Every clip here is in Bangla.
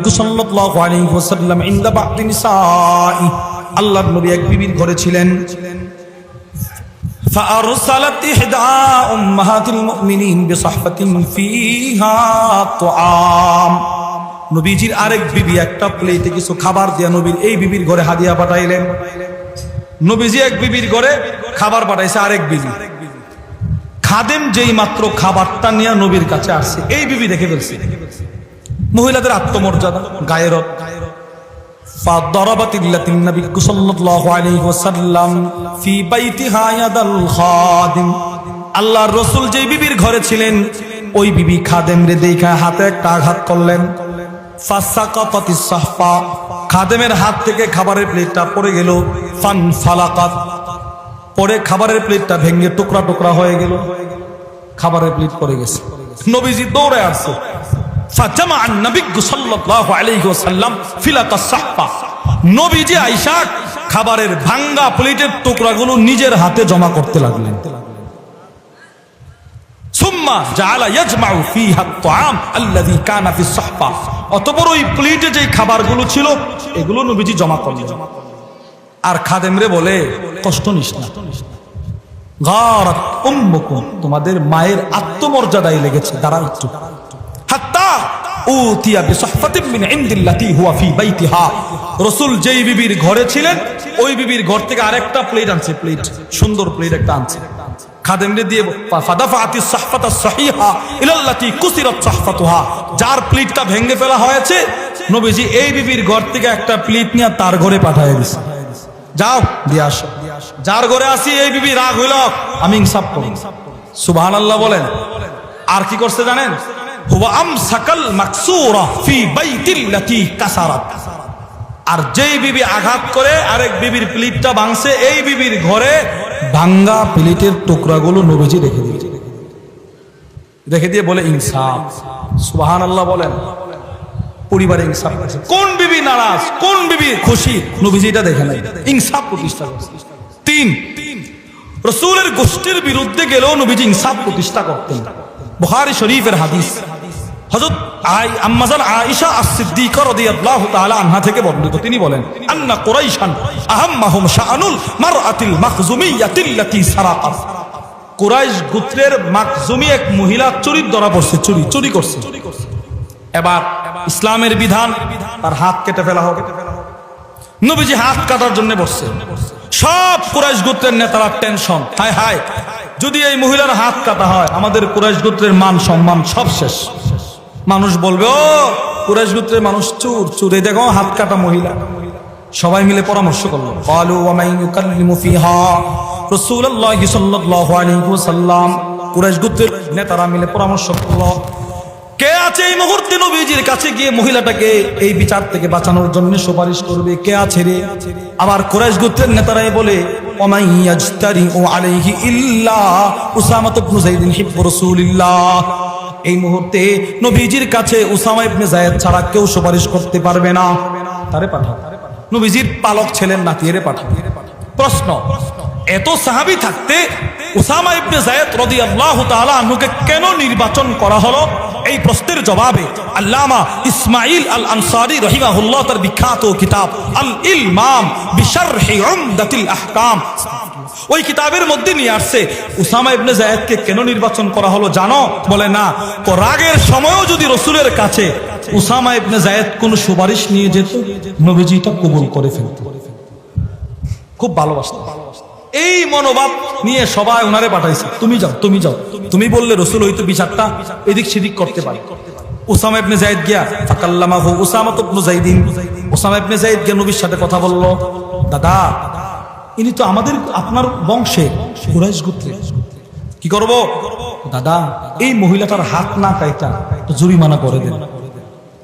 নাবিয়্যু সাল্লাল্লাহু আলাইহি ওয়াসাল্লাম ইনদা বা'দি নিসাই, আল্লাহর নবী এক বিবির ঘরে ছিলেন। فأرسلت إحدى أمهات المؤمنين بصحفة فيها طعام। নবীজির আরেক বিবি একটা প্লেটে কিছু খাবার দিয়া নবীর এই বিবির ঘরে হাদিয়া পাঠাইলেন। নবীজি এক বিবির ঘরে খাবার পাঠাইছে আরেক বিবি। খাদেম যেই মাত্র খাবারটা নিয়ে নবীর কাছে আসছে, এই বিবি দেখে ফেলছে। মহিলাদের আত্মমর্যাদা, গায়রত। فضربت النبي صلى الله عليه وسلم في بيتها يد الخادم। আল্লাহর রাসূল যেই বিবির ঘরে ছিলেন, ওই বিবি খাদেম রে দেখা হাতে একটা আঘাত করলেন। ফাসাকাতাতিস সাহফা, খাদেমের হাত থেকে খাবারের প্লেটটা পড়ে গেল। ফানফালাকাত, পরে খাবারের প্লেটটা ভেঙে টুকরা টুকরা হয়ে গেল। খাবারের প্লেট পড়ে গেছে। নবীজি দৌড়ে আসছে। ফাজামা আন-নবী সাল্লাল্লাহু আলাইহি ওয়াসাল্লাম ফিলাকাস সাহফা, নবীজি আয়েশা খাবারের ভাঙা প্লেটের টুকরাগুলো নিজের হাতে জমা করতে লাগলেন। সুম্মা জাআলা ইয়াজমাউ ফিহা আত-তাআম আল্লাযী কানা ফিস সাহফা, অতঃপর ওই প্লেটে যে খাবারগুলো ছিল এগুলো নবীজি জমা করলেন। আর খাদেমরে বলে, কষ্ট নিস না, গারাত উম্মুকুম, তোমাদের মায়ের আত্মমর্যাদায় লেগেছে, দাঁড়াও একটু। হাত্তা উতিয়া বিসাহফাতিন মিন ইনদিল্লাতি হুয়া ফি বাইতিহা, রাসূল যেই বিবির ঘরে ছিলেন ওই বিবির ঘর থেকে আরেকটা প্লেট আনছে, প্লেট সুন্দর প্লেট একটা আনছে। খাদেমরে দিয়ে ফাদাফাতিস সাহফাতাস সহিহা ইলাল্লাতি কুসিরাত সাহফাতুহা, যার প্লেটটা ভেঙে ফেলা হয়েছে নবীজি এই বিবির ঘর থেকে একটা প্লেট নিয়ে তার ঘরে পাঠিয়ে দিয়েছে। যাও দিয়ে আসো। যার ঘরে আসি এই বিবি রাগ হইল, আমি ইনসাফ করব। সুবহানাল্লাহ বলেন। আর কি করছে জানেন? হুয়া আমসাকাল মাকসুরা ফি বাইতিল্লাতি কাসারাত, আর যেই বিবি আঘাত করে আরেক বিবির প্লেটটা ভাঙছে, এই বিবির ঘরে ভাঙ্গা প্লেটের টুকরাগুলো নবীজি রেখে দিয়েছে। রেখে দিয়ে বলে ইনসাফ। সুবহানাল্লাহ বলেন। পরিবারে ইনসাফ আছে। কোন বিবি নারাজ, কোন বিবি খুশি, নবীজি এটা দেখে নাই, ইনসাফ প্রতিষ্ঠা করছে। 3, রাসূলের গোষ্ঠীর বিরুদ্ধে গেলেও নবীজি ইনসাফ প্রতিষ্ঠা করতেন। বুখারী শরীফের হাদিস, হযরত আম্মাজান আয়েশা আস-সিদ্দিকা রাদিয়াল্লাহু তাআলা আনহা থেকে বর্ণিত, তিনি বলেন, আন্না কুরাইশান আহাম্মাহুম শাআনুল মারআতিল মাখজুমিয়াতিল্লাতী সারাকাত, কুরাইশ গোত্রের মাখজুমি এক মহিলা চুরির ধরা পড়ছে, চুরি করছে। এবার ইসলামের বিধান, তার হাত কেটে ফেলা হবে। নবীজি হাত কাটার জন্য বসছে। সব কুরাইশ গোত্রের নেতারা টেনশন, হায় হায়, যদি এই মহিলার হাত কাটা হয় আমাদের কুরাইশ গোত্রের মান সম্মান সব শেষ। মানুষ বলবে, ও কুরাইশ গোত্রের মানুষ চোর, এই দেখো হাত কাটা মহিলা। সবাই মিলে পরামর্শ করলো। ক্বালু ওয়া মান ইউকাল্লিমু ফিহা, রাসূলুল্লাহ সাল্লাল্লাহু আলাইহি ওয়াসাল্লাম, কুরাইশ গোত্রের নেতারা মিলে পরামর্শ করলো, কে আছে এই মুহূর্তে নবীজির কাছে গিয়ে মহিলাটাকে এই বিচার থেকে বাঁচানোর জন্য সুপারিশ করবে, কে আছে রে? আবার কুরাইশ গোত্রের নেতারাই বলে, ওমাই ইয়াজতারি ও আলাইহি ইল্লা উসামা ইবনে যায়েদ হিব্বু রাসূলিল্লাহ, এই মুহূর্তে নবীজির কাছে উসামা ইবনে যায়েদ ছাড়া কেউ সুপারিশ করতে পারবে না, তারে পাঠাও। নবীজির পালক ছেলের নাতিরে পাঠাও। প্রশ্ন, এত সাহাবী থাকতে উসামা ইবনে যায়েদ রাদিয়াল্লাহু তাআলা আনহুকে কেন নির্বাচন করা হলো? এই প্রশ্নের জবাবে আল্লামা ইসমাঈল আল আনসারী রাহিমাহুল্লাহ তার বিখ্যাত কিতাব আল ইলমাম বিশরহি উমদাতিল আহকাম, ওই কিতাবের মধ্যে নিয়ে আসছে উসামা ইবনে যায়েদকে কেন নির্বাচন করা হলো জানো? বলে না, রাগের সময়ও যদি রাসূলের কাছে উসামা ইবনে যায়েদ কোন সুপারিশ নিয়ে যেত, নবীজি তা কবুল করে ফেলত, খুব ভালোবাসতেন। এই মনোভাব নিয়ে সবাই ওনারে পাঠাইছে, তুমি যাও, তুমি বললে রাসূল হয়তো বিচারটা এদিক সেদিক করতে পারে। উসামা ইবনে যায়েদ গিয়া ফাকাল্লামাহু Usama ibn Zayd, Usama ibn Zayd গিয়া নবীর সাথে কথা বলল, দাদা ইনি তো আপনার বংশে কুরাইশ গোত্রে, কি করব দাদা? এই মহিলাটার হাত না কাইটা জরিমানা করে দেন,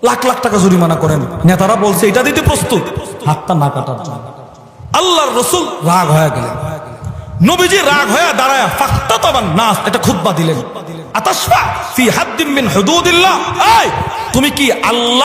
লাখ লাখ টাকা জরিমানা করেন। নেতারা বলছে এটা দিতে প্রস্তুত, হাতটা না কাটার জন্য। আল্লাহর রাসূল রাগ হয়ে গেলেন। নবীজি রাগ হয়ে দাঁড়ায় ফাখতাতাবান নাস, এটা খুতবা দিলেন, আতাশফা ফি হাদ্দিন মিন হুদুদিল্লাহ, এই তুমি কি আল্লাহ